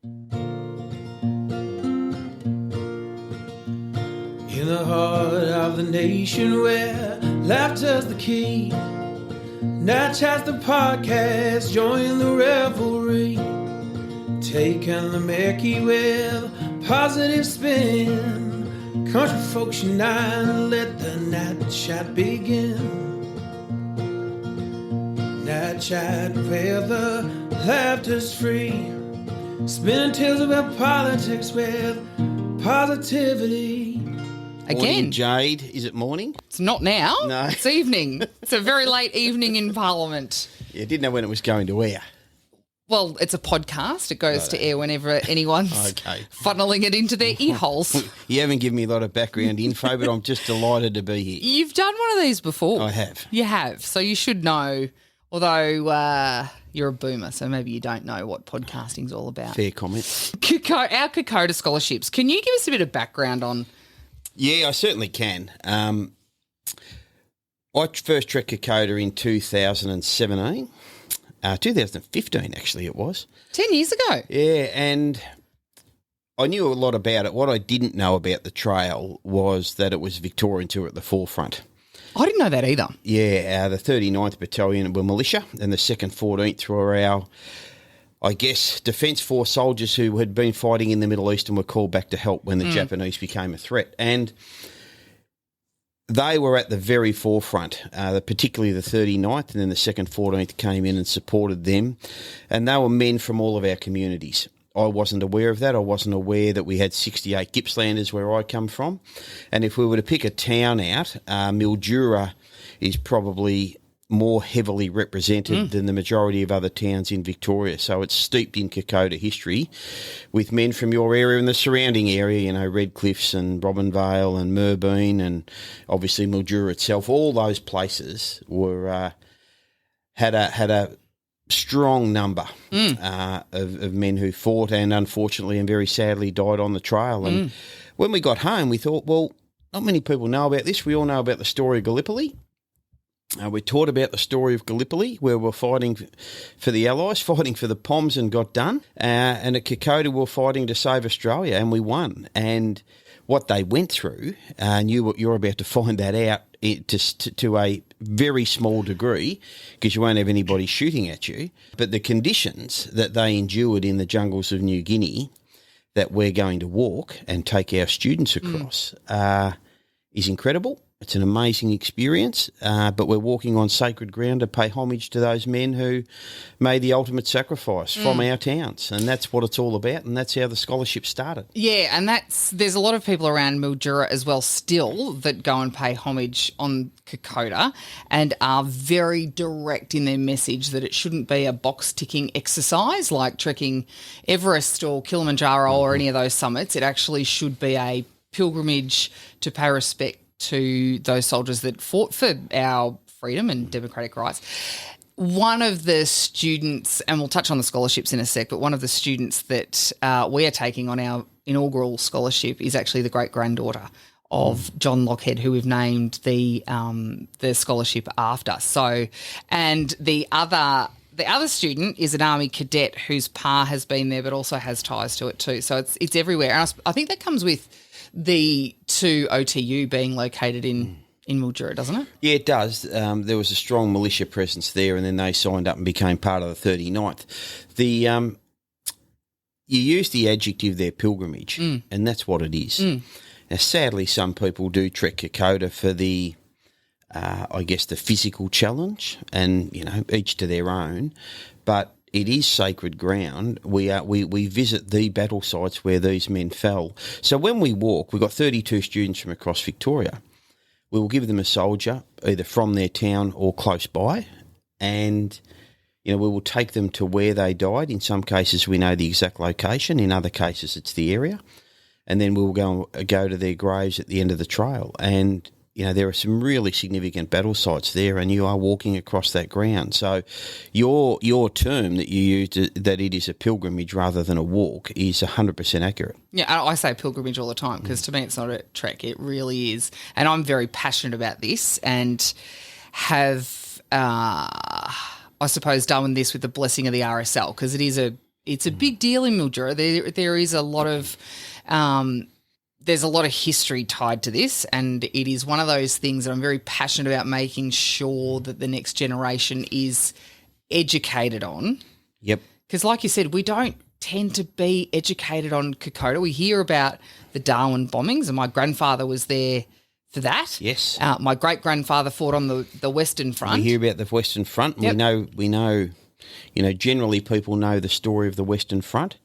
In the heart of the nation where laughter's the key, Natch has the podcast, join the revelry, taking the Mickey with positive spin. Country folks unite, let the Nat Chat begin. Nat Chat where the laughter's free, spinning tales about politics with positivity. Again. Morning, Jade. Is it morning? It's not now. No. It's evening. It's a very late evening in Parliament. Yeah, didn't know when it was going to air. Well, it's a podcast. It goes to air whenever anyone's funneling it into their ear holes. You haven't given me a lot of background info, but I'm just delighted to be here. You've done one of these before. I have. You have. So you should know, although you're a boomer, so maybe you don't know what podcasting's all about. Fair comment. Our Kokoda scholarships. Can you give us a bit of background on? Yeah, I certainly can. I first trekked Kokoda in 2017. 2015, actually, it was. 10 years ago. Yeah, and I knew a lot about it. What I didn't know about the trail was that it was Victorians who were at the forefront. I didn't know that either. Yeah, the 39th Battalion were militia and the 2nd 14th were our, I guess, Defence Force soldiers who had been fighting in the Middle East and were called back to help when the Japanese became a threat. And they were at the very forefront, particularly the 39th, and then the 2nd 14th came in and supported them. And they were men from all of our communities. I wasn't aware of that. I wasn't aware that we had 68 Gippslanders where I come from. And if we were to pick a town out, Mildura is probably more heavily represented than the majority of other towns in Victoria. So it's steeped in Kokoda history with men from your area and the surrounding area, you know, Redcliffs and Robinvale and Merbein and obviously Mildura itself. All those places were had a strong number of men who fought and unfortunately and very sadly died on the trail. And when we got home, we thought, well, not many people know about this. We all know about the story of Gallipoli. We taught about the story of Gallipoli, where we're fighting for the Allies, fighting for the Poms and got done. And at Kokoda, we're fighting to save Australia, and we won. And what they went through, and you're about to find that out to a very small degree, because you won't have anybody shooting at you. But the conditions that they endured in the jungles of New Guinea that we're going to walk and take our students across is incredible. It's an amazing experience, but we're walking on sacred ground to pay homage to those men who made the ultimate sacrifice from our towns, and that's what it's all about, and that's how the scholarship started. Yeah, and there's a lot of people around Mildura as well still that go and pay homage on Kokoda and are very direct in their message that it shouldn't be a box-ticking exercise like trekking Everest or Kilimanjaro or any of those summits. It actually should be a pilgrimage to pay respect to those soldiers that fought for our freedom and democratic rights. One of the students, and we'll touch on the scholarships in a sec, but one of the students that we are taking on our inaugural scholarship is actually the great-granddaughter of John Lochhead, who we've named the scholarship after. So, and the other student is an Army cadet whose pa has been there but also has ties to it too. So it's everywhere. And I think that comes with the 2 OTU being located in Mildura, doesn't it? Yeah, it does. There was a strong militia presence there, and then they signed up and became part of the 39th. You use the adjective there, pilgrimage, and that's what it is. Now, sadly, some people do trek Kokoda for the, I guess, the physical challenge, and, you know, each to their own, but it is sacred ground. We visit the battle sites where these men fell. So when we walk, we've got 32 students from across Victoria. We will give them a soldier either from their town or close by, and you know, we will take them to where they died. In some cases, we know the exact location. In other cases, it's the area, and then we will go to their graves at the end of the trail. And you know, there are some really significant battle sites there, and you are walking across that ground. So your term that you used, that it is a pilgrimage rather than a walk, is 100% accurate. Yeah, I say pilgrimage all the time because to me it's not a trek. It really is. And I'm very passionate about this and have, I suppose, done this with the blessing of the RSL because it It's a big deal in Mildura. There is a lot of there's a lot of history tied to this, and it is one of those things that I'm very passionate about making sure that the next generation is educated on. Yep. Because like you said, we don't tend to be educated on Kokoda. We hear about the Darwin bombings, and my grandfather was there for that. Yes. My great-grandfather fought on the Western Front. We hear about the Western Front. Yep. We know, generally people know the story of the Western Front.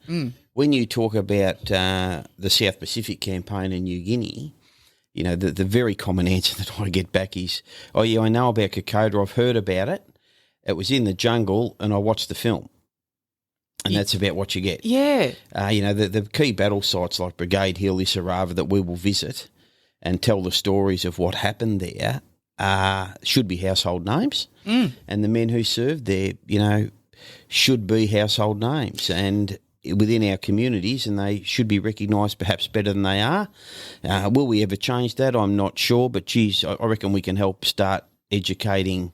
When you talk about the South Pacific campaign in New Guinea, the very common answer that I get back is, oh, yeah, I know about Kokoda. I've heard about it. It was in the jungle and I watched the film. And that's about what you get. Yeah. The key battle sites like Brigade Hill, Isarava that we will visit and tell the stories of what happened there should be household names. And the men who served there, should be household names and within our communities, and they should be recognised perhaps better than they are. Will we ever change that? I'm not sure, but geez, I reckon we can help start educating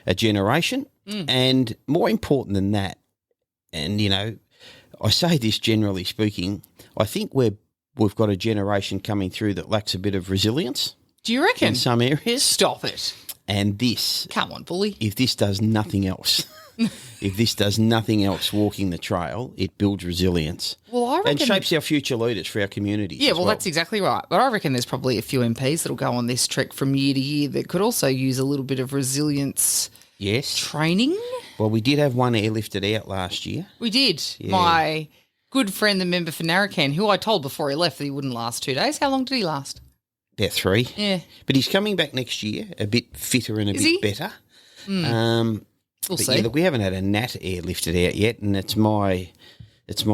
a generation. And more important than that, and, I say this generally speaking, I think we've got a generation coming through that lacks a bit of resilience. Do you reckon? In some areas. Stop it. And this... Come on, bully. If this does nothing else... walking the trail, it builds resilience. Well, I reckon, and shapes our future leaders for our communities. Yeah, well, that's exactly right. But I reckon there's probably a few MPs that'll go on this trek from year to year that could also use a little bit of resilience training. Well, we did have one airlifted out last year. We did. Yeah. My good friend, the member for Narracan, who I told before he left that he wouldn't last 2 days. How long did he last? About 3. Yeah. But he's coming back next year, a bit fitter and a bit better. We'll see. Yeah, look, we haven't had a Nat airlifted out yet, and it's my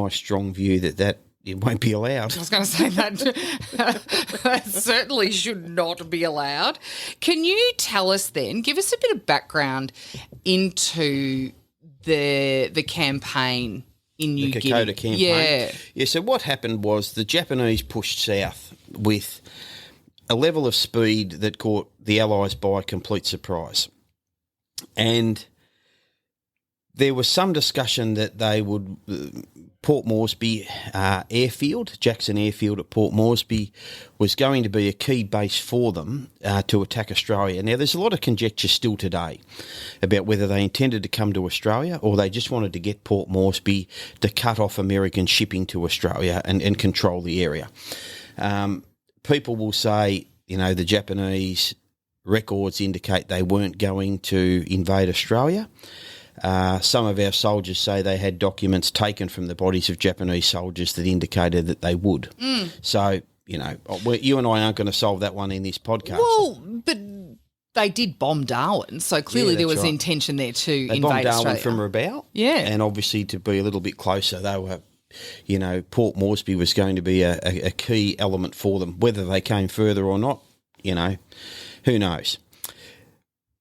strong view that it won't be allowed. I was going to say that certainly should not be allowed. Can you tell us then, give us a bit of background into the campaign in New Guinea? The Kokoda campaign. Yeah, so what happened was the Japanese pushed south with a level of speed that caught the Allies by complete surprise. And there was some discussion that they would, Port Moresby airfield, Jackson Airfield at Port Moresby, was going to be a key base for them to attack Australia. Now, there's a lot of conjecture still today about whether they intended to come to Australia or they just wanted to get Port Moresby to cut off American shipping to Australia and control the area. People will say, the Japanese records indicate they weren't going to invade Australia. Some of our soldiers say they had documents taken from the bodies of Japanese soldiers that indicated that they would. So, you and I aren't going to solve that one in this podcast. Well, but they did bomb Darwin, so clearly there was intention there to invade Australia. They bombed Darwin from Rabaul. Yeah. And obviously to be a little bit closer, they were, Port Moresby was going to be a key element for them. Whether they came further or not, who knows?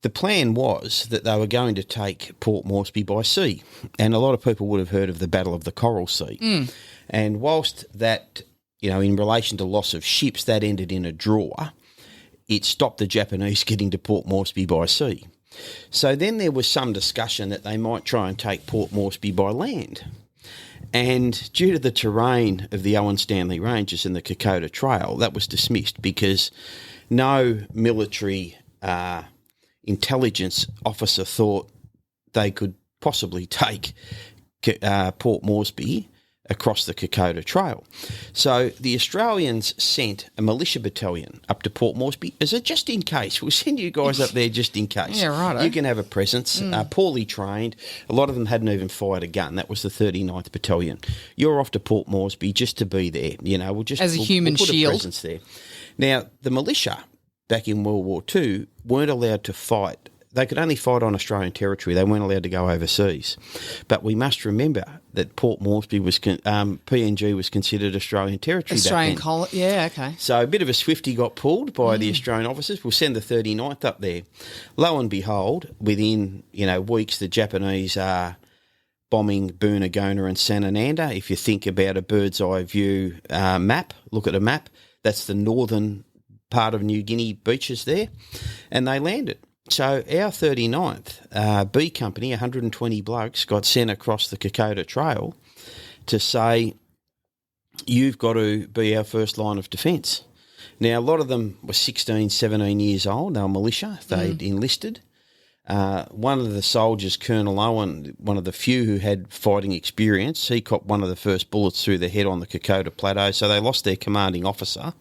The plan was that they were going to take Port Moresby by sea, and a lot of people would have heard of the Battle of the Coral Sea. And whilst that, in relation to loss of ships, that ended in a draw, it stopped the Japanese getting to Port Moresby by sea. So then there was some discussion that they might try and take Port Moresby by land. And due to the terrain of the Owen Stanley Ranges and the Kokoda Trail, that was dismissed because no military intelligence officer thought they could possibly take Port Moresby across the Kokoda Trail. So the Australians sent a militia battalion up to Port Moresby as a just in case. We'll send you guys up there just in case. Yeah, right. You can have a presence, poorly trained. A lot of them hadn't even fired a gun. That was the 39th Battalion. You're off to Port Moresby just to be there. We'll just as a human put shield. A presence there. Now, the militia back in World War II weren't allowed to fight. They could only fight on Australian territory. They weren't allowed to go overseas. But we must remember that Port Moresby was PNG was considered Australian territory. Australian back then. colony, yeah, okay. So a bit of a swifty got pulled by the Australian officers. We'll send the 39th up there. Lo and behold, within weeks, the Japanese are bombing Burnagona and Sanananda. If you think about a bird's eye view map, look at a map. That's the northern part of New Guinea beaches there, and they landed. So our 39th B Company, 120 blokes, got sent across the Kokoda Trail to say, you've got to be our first line of defence. Now, a lot of them were 16, 17 years old. They were militia. They'd enlisted. One of the soldiers, Colonel Owen, one of the few who had fighting experience, he copped one of the first bullets through the head on the Kokoda Plateau, so they lost their commanding officer.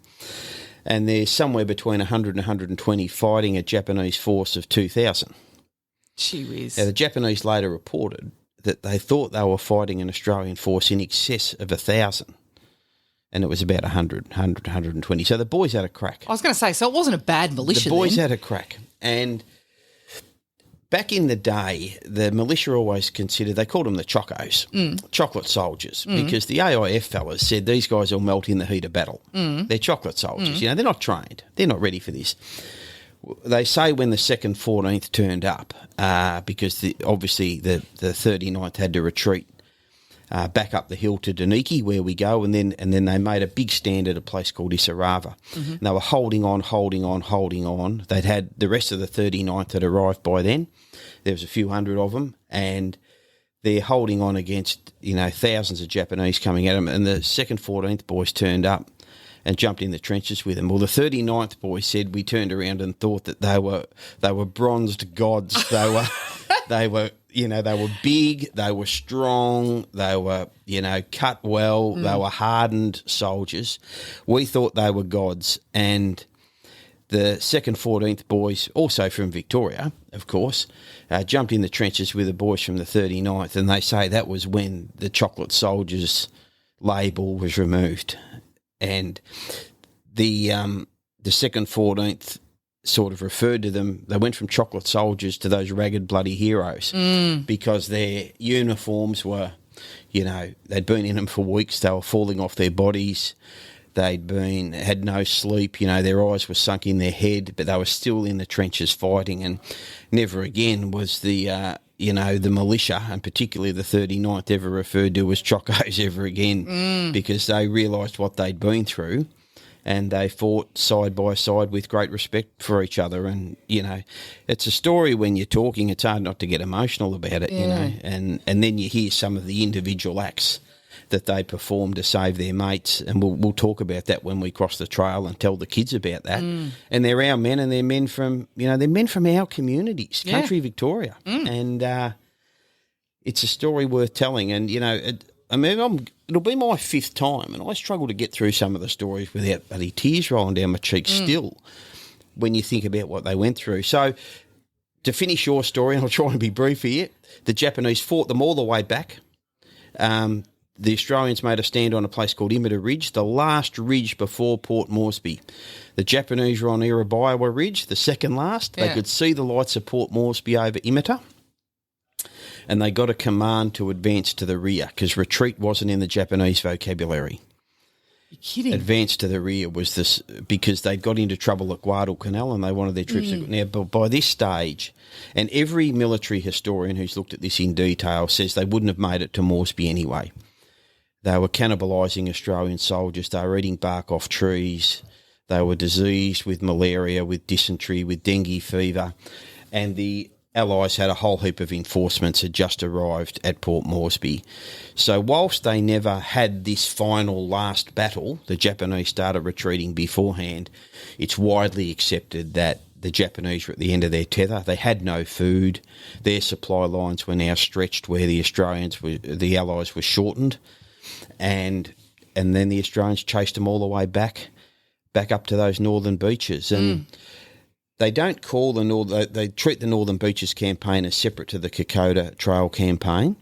And there's somewhere between 100 and 120 fighting a Japanese force of 2,000. Gee whiz. Now, the Japanese later reported that they thought they were fighting an Australian force in excess of 1,000. And it was about 120. So the boys had a crack. I was going to say, so it wasn't a bad militia The boys then. had a crack. And back in the day, the militia always considered, they called them the chocos, chocolate soldiers, because the AIF fellas said these guys will melt in the heat of battle. They're chocolate soldiers. You know, they're not trained. They're not ready for this. They say when the 2nd 14th turned up, because obviously the 39th had to retreat back up the hill to Duniki, where we go, and then they made a big stand at a place called Isarava. And they were holding on. They'd had the rest of the 39th had arrived by then. There was a few hundred of them, and they're holding on against, you know, thousands of Japanese coming at them. And the 2nd 14th boys turned up and jumped in the trenches with them. Well, the 39th boys said we turned around and thought that they were bronzed gods. They were big, they were strong, they were, you know, cut well, they were hardened soldiers. We thought they were gods. And the 2nd 14th boys, also from Victoria, of course, jumped in the trenches with the boys from the 39th, and they say that was when the chocolate soldiers label was removed. And the 2nd 14th sort of referred to them, they went from chocolate soldiers to those ragged bloody heroes because their uniforms were, you know, they'd been in them for weeks, they were falling off their bodies, had no sleep, you know, their eyes were sunk in their head, but they were still in the trenches fighting. And never again was the militia, and particularly the 39th, ever referred to as chocos ever again, because they realised what they'd been through. And they fought side by side with great respect for each other. And, you know, it's a story when you're talking, it's hard not to get emotional about it, you know. And then you hear some of the individual acts that they perform to save their mates. And we'll talk about that when we cross the trail and tell the kids about that. And they're our men, and they're men from, you know, they're men from our communities, country Victoria. And it's a story worth telling. And, you know, it'll be my 5th time, and I struggle to get through some of the stories without bloody tears rolling down my cheeks still when you think about what they went through. So to finish your story, and I'll try and be brief here, the Japanese fought them all the way back. The Australians made a stand on a place called Imita Ridge, the last ridge before Port Moresby. The Japanese were on Irabiawa Ridge, the second last. They could see the lights of Port Moresby over Imita. And they got a command to advance to the rear because retreat wasn't in the Japanese vocabulary. You're kidding. Advance to the rear was this because they got into trouble at Guadalcanal and they wanted their troops to go. Now, by this stage, and every military historian who's looked at this in detail says they wouldn't have made it to Moresby anyway. They were cannibalising Australian soldiers. They were eating bark off trees. They were diseased with malaria, with dysentery, with dengue fever. And the Allies had a whole heap of enforcements had just arrived at Port Moresby. So whilst they never had this final last battle, the Japanese started retreating beforehand, it's widely accepted that the Japanese were at the end of their tether. They had no food. Their supply lines were now stretched where the Allies were shortened. And then the Australians chased them all the way back up to those northern beaches. And they don't call they treat the Northern Beaches campaign as separate to the Kokoda Trail campaign,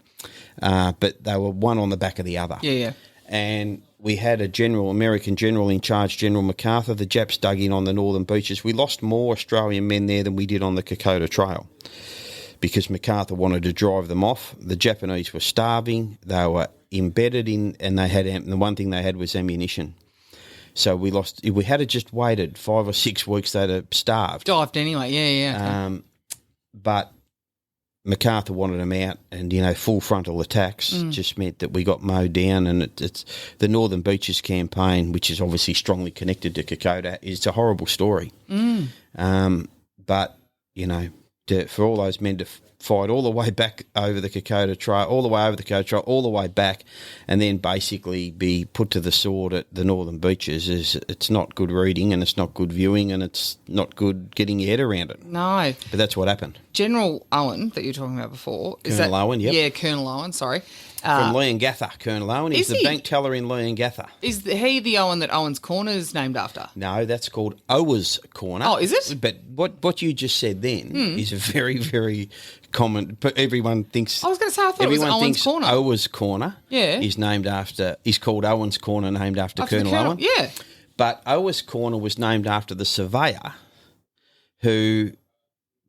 but they were one on the back of the other. Yeah. And we had a American general in charge, General MacArthur. The Japs dug in on the Northern Beaches. We lost more Australian men there than we did on the Kokoda Trail because MacArthur wanted to drive them off. The Japanese were starving. They were embedded in, and the one thing they had was ammunition. So we lost. If we had just waited 5 or 6 weeks, they'd have starved. Dived anyway, yeah. But MacArthur wanted them out, and, you know, full frontal attacks just meant that we got mowed down. And it's the Northern Beaches campaign, which is obviously strongly connected to Kokoda. It's a horrible story. But, you know, for all those men to fight all the way back over the Kokoda Trail, all the way over the Kokoda Trail, all the way back, and then basically be put to the sword at the northern beaches. It's not good reading, and it's not good viewing, and it's not good getting your head around it. No. But that's what happened. General Owen that you were talking about before. Colonel Owen, yep. Yeah, Colonel Owen, sorry. From Leongatha, Colonel Owen. He's the bank teller in Leongatha. Is he the Owen that Owen's Corner is named after? No, that's called Owen's Corner. Oh, is it? But what you just said then is a very, very common. Everyone thinks. I was going to say, I thought it was Owen's Corner. Owen's Corner is named after. Is called Owen's Corner, named after Colonel Owen. Yeah. But Owen's Corner was named after the surveyor who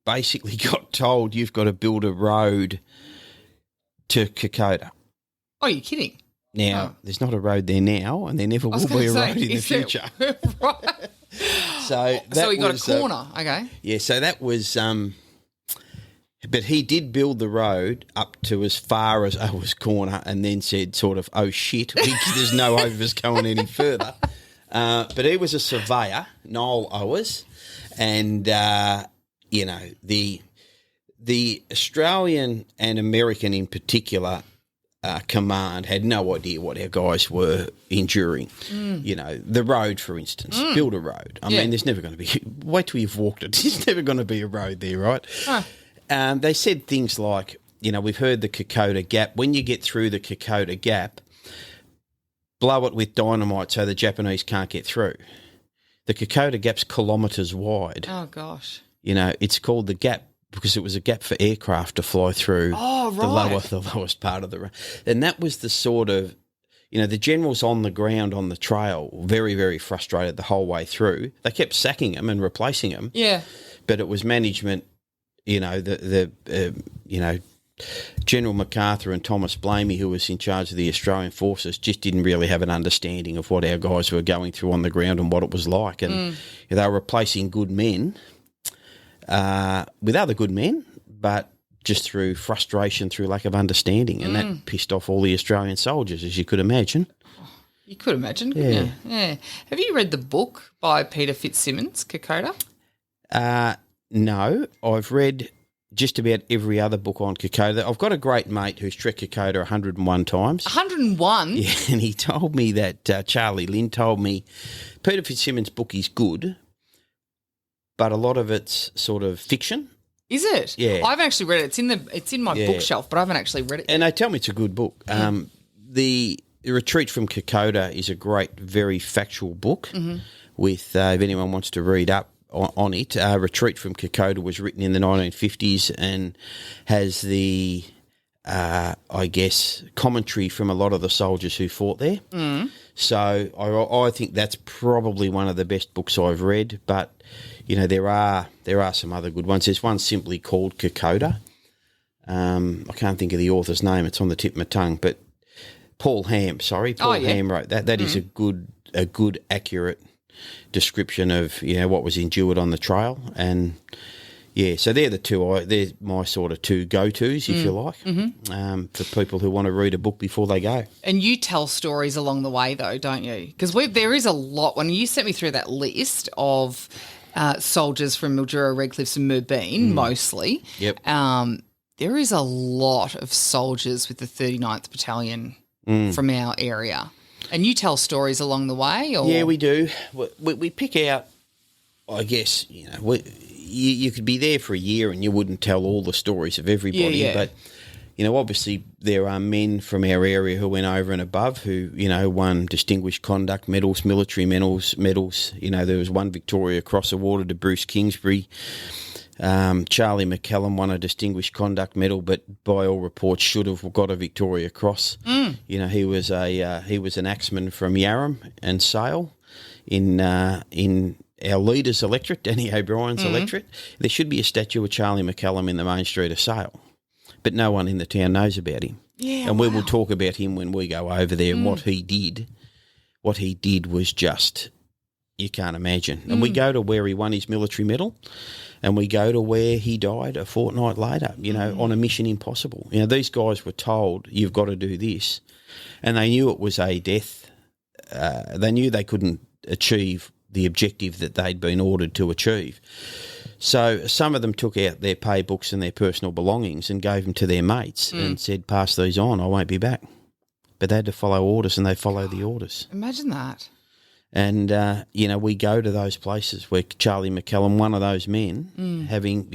basically got told you've got to build a road to Kokoda. Oh, you're kidding. Now, there's not a road there now, and there never will be a road in the future. Right. So he got a corner, okay. Yeah, so that was, but he did build the road up to as far as Owen's Corner and then said sort of, oh shit, there's no hope of us going any further. But he was a surveyor, Noel Owers, and, the Australian and American in particular command had no idea what our guys were enduring. The road, for instance, build a road. I mean, there's never going to be, wait till you've walked it, there's never going to be a road there, right? They said things like, we've heard the Kokoda Gap. When you get through the Kokoda Gap, blow it with dynamite so the Japanese can't get through. The Kokoda Gap's kilometres wide. Oh, gosh. It's called the Gap because it was a gap for aircraft to fly through the lowest part of the road. And that was the sort of, the generals on the ground on the trail, very, very frustrated the whole way through. They kept sacking them and replacing them. Yeah. But it was management, General MacArthur and Thomas Blamey, who was in charge of the Australian forces, just didn't really have an understanding of what our guys were going through on the ground and what it was like. And they were replacing good men with other good men, but just through frustration, through lack of understanding. And that pissed off all the Australian soldiers, as you could imagine. You could imagine, couldn't you? Yeah. Have you read the book by Peter Fitzsimmons, Kokoda? No, I've read just about every other book on Kokoda. I've got a great mate who's trekked Kokoda 101 times. 101? Yeah, and he told me that, Charlie Lynn told me, Peter Fitzsimmons' book is good, but a lot of it's sort of fiction. Is it? Yeah. I haven't actually read it. It's in my bookshelf, but I haven't actually read it. And they tell me it's a good book. The Retreat from Kokoda is a great, very factual book with, if anyone wants to read up on it, Retreat from Kokoda was written in the 1950s and has the, commentary from a lot of the soldiers who fought there. So I think that's probably one of the best books I've read, but there are some other good ones. There's one simply called Kokoda. I can't think of the author's name. It's on the tip of my tongue, but Paul Ham wrote that. That is a good, accurate description of what was endured on the trail, and so they're the two. They're my sort of two go-tos, if you like, for people who want to read a book before they go. And you tell stories along the way, though, don't you? Because there is a lot. When you sent me through that list of soldiers from Mildura, Redcliffs and Moorbeen, mostly, there is a lot of soldiers with the 39th Battalion from our area. And you tell stories along the way? Or? Yeah, we do. We pick out, I guess, you could be there for a year and you wouldn't tell all the stories of everybody. Yeah. But, obviously there are men from our area who went over and above who, won distinguished conduct medals, military medals. There was one Victoria Cross awarded to Bruce Kingsbury. Charlie McCallum won a distinguished conduct medal, but by all reports should have got a Victoria Cross. He was an axeman from Yarram and Sale in our leader's electorate, Danny O'Brien's electorate. There should be a statue of Charlie McCallum in the main street of Sale, but no one in the town knows about him. Yeah, and we will talk about him when we go over there and what he did. What he did was just, you can't imagine. And we go to where he won his military medal. And we go to where he died a fortnight later, on a mission impossible. These guys were told, you've got to do this. And they knew it was a death. They knew they couldn't achieve the objective that they'd been ordered to achieve. So some of them took out their pay books and their personal belongings and gave them to their mates and said, pass these on, I won't be back. But they had to follow orders, and they follow the orders. Imagine that. And, we go to those places where Charlie McCallum, one of those men, having,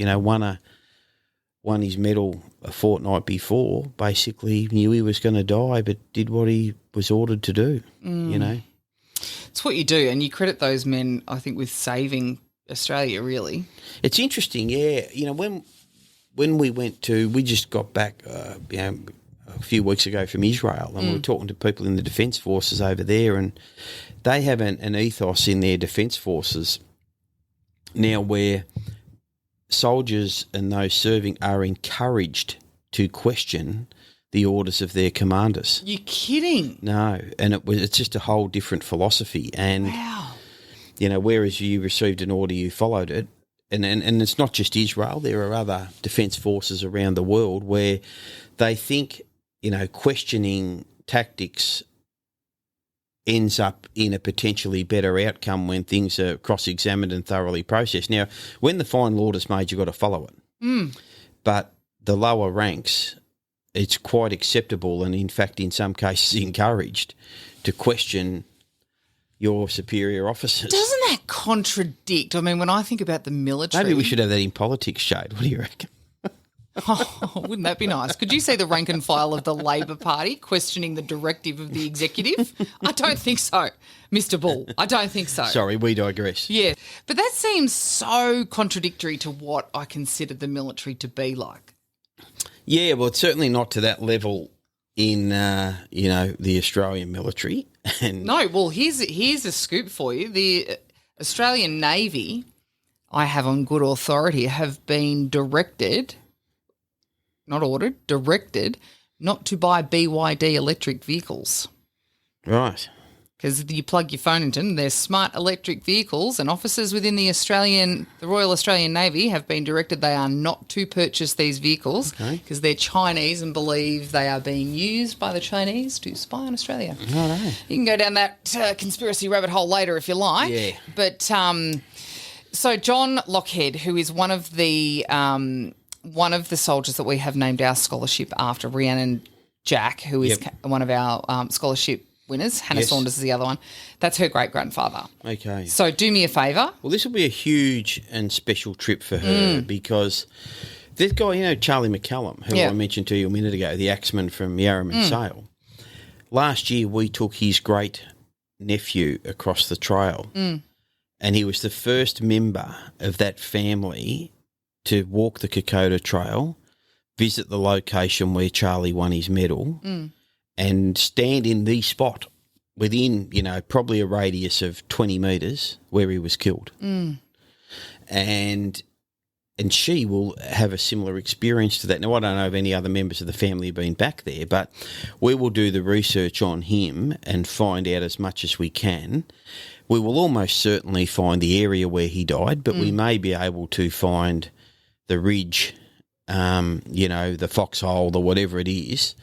won his medal a fortnight before, basically knew he was going to die but did what he was ordered to do, It's what you do, and you credit those men, I think, with saving Australia, really. It's interesting, yeah. When we just got back, a few weeks ago from Israel, and we were talking to people in the Defence Forces over there, and they have an ethos in their Defence Forces now where soldiers and those serving are encouraged to question the orders of their commanders. You're kidding? No, and it's just a whole different philosophy. And wow. Whereas you received an order, you followed it. And it's not just Israel. There are other defence forces around the world where they think, questioning tactics ends up in a potentially better outcome when things are cross-examined and thoroughly processed. Now, when the final order's made, you've got to follow it. But the lower ranks, it's quite acceptable and, in fact, in some cases encouraged to question your superior officers. Doesn't that contradict? I mean, when I think about the military... Maybe we should have that in politics, Shade. What do you reckon? Oh, wouldn't that be nice? Could you see the rank and file of the Labor Party questioning the directive of the executive? I don't think so, Mr. Bull. I don't think so. Sorry, we digress. Yeah, but that seems so contradictory to what I consider the military to be like. Yeah, well, it's certainly not to that level in, the Australian military. And no, well, here's a scoop for you. The Australian Navy, I have on good authority, have been directed, not ordered, directed not to buy BYD electric vehicles. Right. Because you plug your phone into them, they're smart electric vehicles, and officers within the Royal Australian Navy have been directed they are not to purchase these vehicles because they're Chinese and believe they are being used by the Chinese to spy on Australia. Right. You can go down that conspiracy rabbit hole later if you like. Yeah. But so John Lochhead, who is one of the soldiers that we have named our scholarship after, Rhiannon Jack, who is one of our scholarship winners. Hannah Saunders is the other one. That's her great-grandfather. Okay. So do me a favour. Well, this will be a huge and special trip for her because this guy, Charlie McCallum, who I mentioned to you a minute ago, the axeman from Yarraman Sale, last year we took his great-nephew across the trail and he was the first member of that family to walk the Kokoda Trail, visit the location where Charlie won his medal and stand in the spot within, probably a radius of 20 metres where he was killed. And she will have a similar experience to that. Now, I don't know if any other members of the family have been back there, but we will do the research on him and find out as much as we can. We will almost certainly find the area where he died, but we may be able to find the ridge, the foxhole, the whatever it is,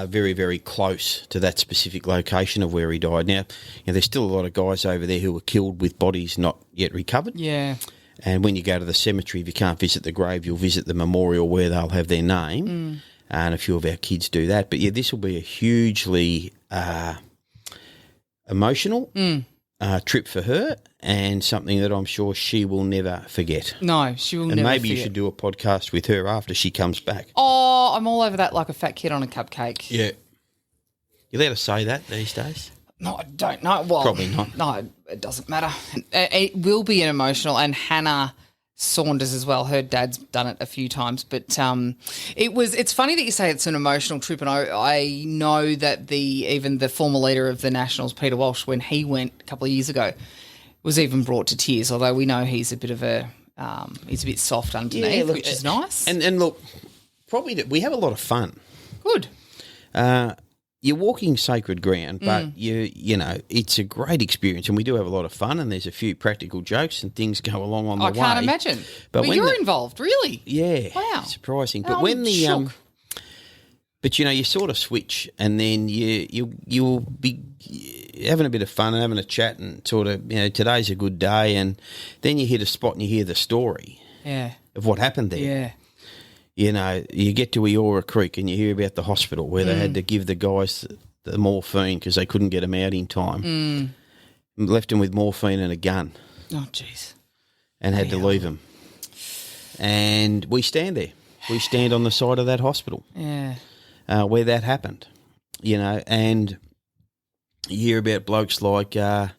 very, very close to that specific location of where he died. Now, there's still a lot of guys over there who were killed with bodies not yet recovered. Yeah. And when you go to the cemetery, if you can't visit the grave, you'll visit the memorial where they'll have their name. And a few of our kids do that. But, this will be a hugely emotional trip for her and something that I'm sure she will never forget. No, she will never forget. And maybe you should do a podcast with her after she comes back. Oh, I'm all over that like a fat kid on a cupcake. Yeah. You allowed to say that these days? No, I don't know. Well, probably not. No, it doesn't matter. It will be an emotional, and Hannah Saunders as well. Her dad's done it a few times, but it's funny that you say it's an emotional trip, and I know that even the former leader of the Nationals, Peter Walsh, when he went a couple of years ago, was even brought to tears. Although we know he's a bit of he's a bit soft underneath, which is nice. And look, probably we have a lot of fun. Good. You're walking sacred ground, but it's a great experience, and we do have a lot of fun, and there's a few practical jokes and things go along on the way. I can't imagine. But you're involved, really? Yeah. Wow. Surprising. But when the But, you sort of switch, and then you'll be having a bit of fun and having a chat and sort of, today's a good day, and then you hit a spot and you hear the story of what happened there. Yeah. You get to Eora Creek and you hear about the hospital where they had to give the guys the morphine because they couldn't get them out in time. Left them with morphine and a gun. Oh, jeez. And had to leave them. And we stand there. We stand on the side of that hospital. Yeah. Where that happened, and you hear about blokes like, Corporal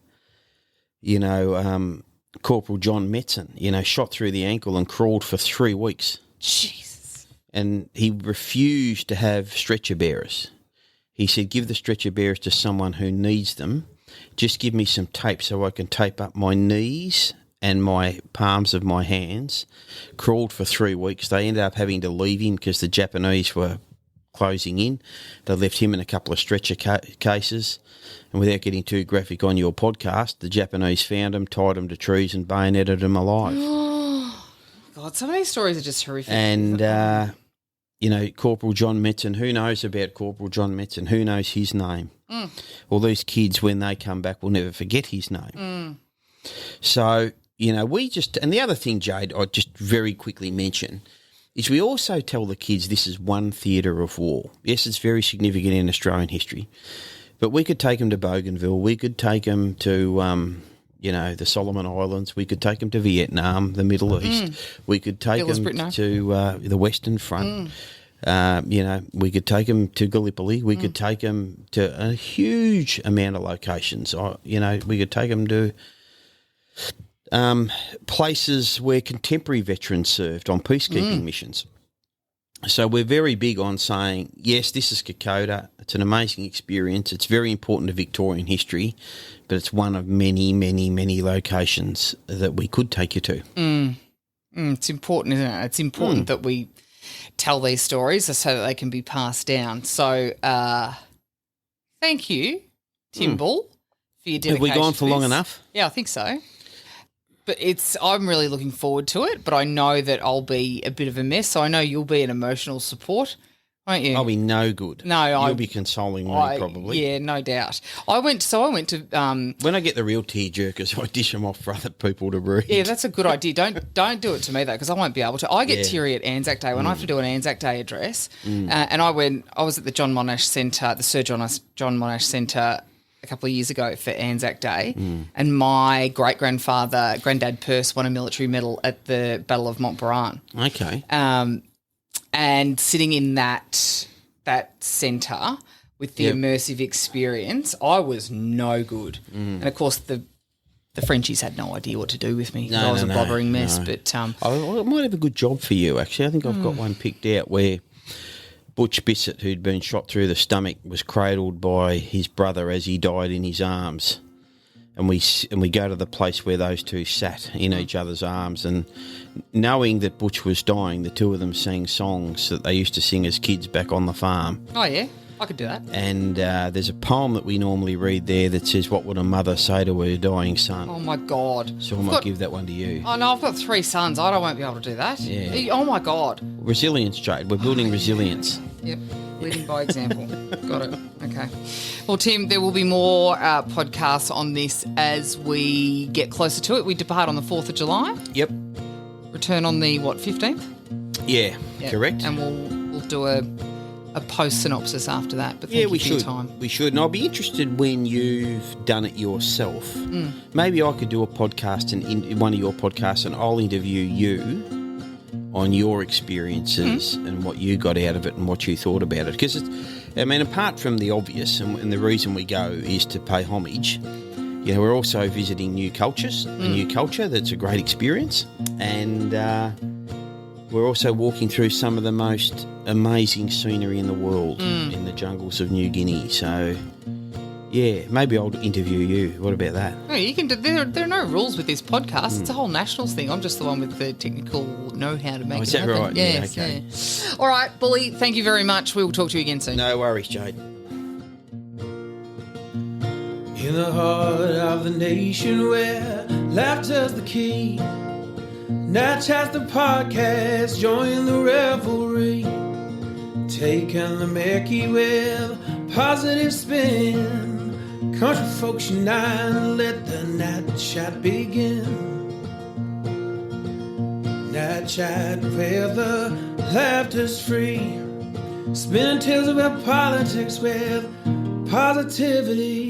John Metzen, shot through the ankle and crawled for 3 weeks. Jesus. And he refused to have stretcher bearers. He said, give the stretcher bearers to someone who needs them. Just give me some tape so I can tape up my knees and my palms of my hands. Crawled for 3 weeks. They ended up having to leave him because the Japanese were closing in. They left him in a couple of stretcher cases. And without getting too graphic on your podcast, the Japanese found him, tied him to trees and bayoneted him alive. Oh, God, some of these stories are just horrific. And, Corporal John Metzen, who knows about Corporal John Metzen? Who knows his name? Well, these kids, when they come back, will never forget his name. So, we just – and the other thing, Jade, I'd just very quickly mention – is we also tell the kids this is one theatre of war. Yes, it's very significant in Australian history, but we could take them to Bougainville. We could take them to, the Solomon Islands. We could take them to Vietnam, the Middle East. We could take them to the Western Front. We could take them to Gallipoli. We could take them to a huge amount of locations. We could take them to places where contemporary veterans served on peacekeeping missions. So we're very big on saying, yes, this is Kokoda. It's an amazing experience. It's very important to Victorian history, but it's one of many, many, many locations that we could take you to. It's important, isn't it? It's important that we tell these stories so that they can be passed down. So thank you, Tim Bull, for your dedication. Have we gone for long enough? Yeah, I think so. But I'm really looking forward to it, but I know that I'll be a bit of a mess, so I know you'll be an emotional support, won't you? I'll be no good. No, You'll be consoling me probably. Yeah, no doubt. I went to when I get the real tear jerkers, I dish them off for other people to read. Yeah, that's a good idea. Don't do it to me though, because I won't be able to. I get teary at Anzac Day when I have to do an Anzac Day address, and I was at the John Monash Centre, the Sir John Monash Centre, a couple of years ago for Anzac Day, and my great-grandfather, Grandad Peirce, won a military medal at the Battle of Montbran. Okay. And sitting in that centre with the immersive experience, I was no good. And, of course, the Frenchies had no idea what to do with me. I was a blubbering mess. No. But I might have a good job for you, actually. I think I've got one picked out where Butch Bissett, who'd been shot through the stomach, was cradled by his brother as he died in his arms. And we go to the place where those two sat in each other's arms, and knowing that Butch was dying, the two of them sang songs that they used to sing as kids back on the farm. oh, yeah, I could do that. And there's a poem that we normally read there that says, what would a mother say to her dying son? Oh, my God. So I might give that one to you. Oh, no, I've got 3 sons. I won't be able to do that. Yeah. Oh, my God. Resilience, Jade. We're building resilience. Yep, leading by example. Got it. Okay. Well, Tim, there will be more podcasts on this as we get closer to it. We depart on the 4th of July. Yep. Return on the, 15th? Yeah, Yep. correct. And we'll do a post-synopsis after that. But thank you for your time. We should. And I'll be interested when you've done it yourself. Maybe I could do a podcast, in one of your podcasts, and I'll interview you on your experiences and what you got out of it and what you thought about it. Because, apart from the obvious, and the reason we go is to pay homage, we're also visiting new cultures, a new culture that's a great experience, and we're also walking through some of the most amazing scenery in the world in the jungles of New Guinea. So, yeah, maybe I'll interview you. What about that? No, you can. There are no rules with this podcast. It's a whole nationals thing. I'm just the one with the technical know-how to make it happen. Is that right? Yes, yeah, okay. Yeah. All right, Bully, thank you very much. We will talk to you again soon. No worries, Jade. In the heart of the nation where laughter's the key, Natch has the podcast, join the revelry. taking the Mickey with positive spin. Country folks unite and let the night chat begin. Night chat where the laughter's free, spinning tales about politics with positivity.